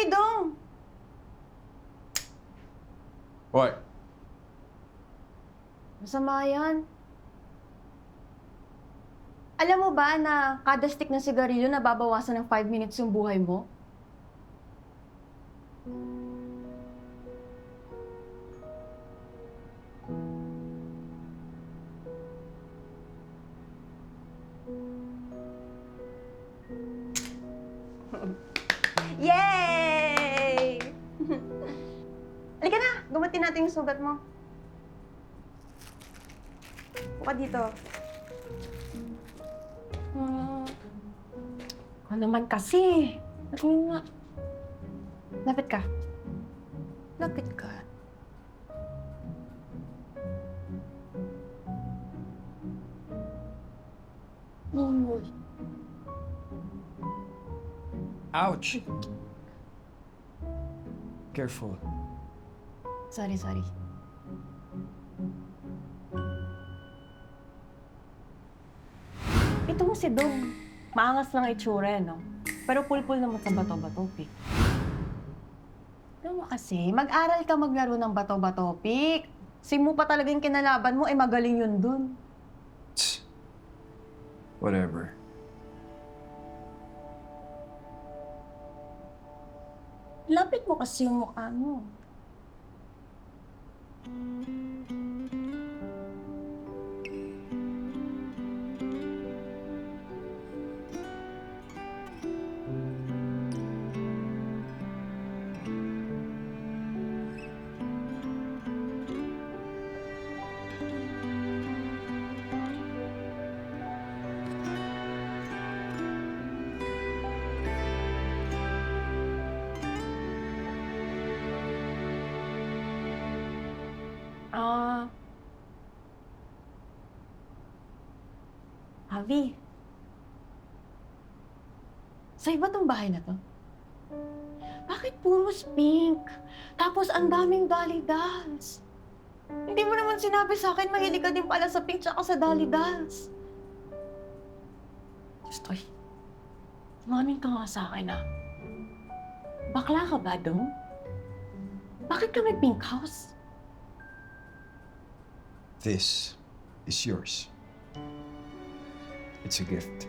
Hoy, Dong! What? Masama yan. Alam mo ba na kada stick ng sigarilyo nababawasan ng 5 minutes yung buhay mo? Yay! Halika na, gumatin natin yung sugat mo. Buka dito. Ano naman kasi? Ano nga? Lapit ka. Lapit ka. Uy. Ouch! Careful. Sorry. Ito mo si Dong. Maangas lang itsura, no? Pero pulpul naman sa bato-bato, Pik. Alam mo kasi, mag-aral ka maglaro ng bato-bato, Pik. Mo pa talaga yung kinalaban mo, magaling yun dun. Tsk. Whatever. Lapit mo kasi yung mukha mo. Avi. Sa'yo ba tong bahay na to? Bakit puros pink? Tapos ang daming dolly dolls. Hindi mo naman sinabi sa akin, mahilig ka din pala sa pink tsaka sa dolly dolls. Stoy, umamin ka nga sa akin, ah. Bakla ka ba, Dong? Bakit ka may pink house? This is yours. It's a gift.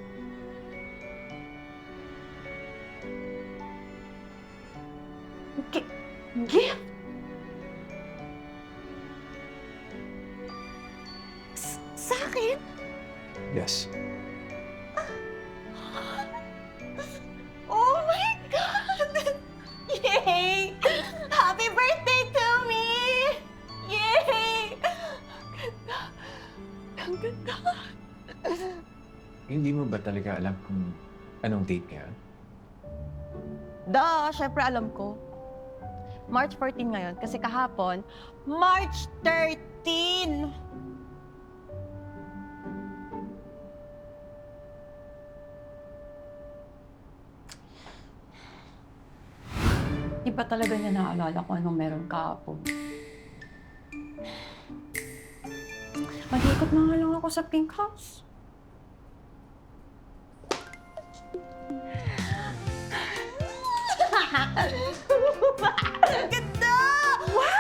Gift? Sa akin? Yes. Oh my God! Yay! Happy birthday to me! Yay! Ang ganda! Hindi mo ba talaga alam kung anong date ngayon? Syempre alam ko. March 14 ngayon kasi kahapon, March 13! Di ba talaga niya naalala ko anong meron kahapon? Mag-ikot na nga lang ako sa pink house. Ganda! Wow!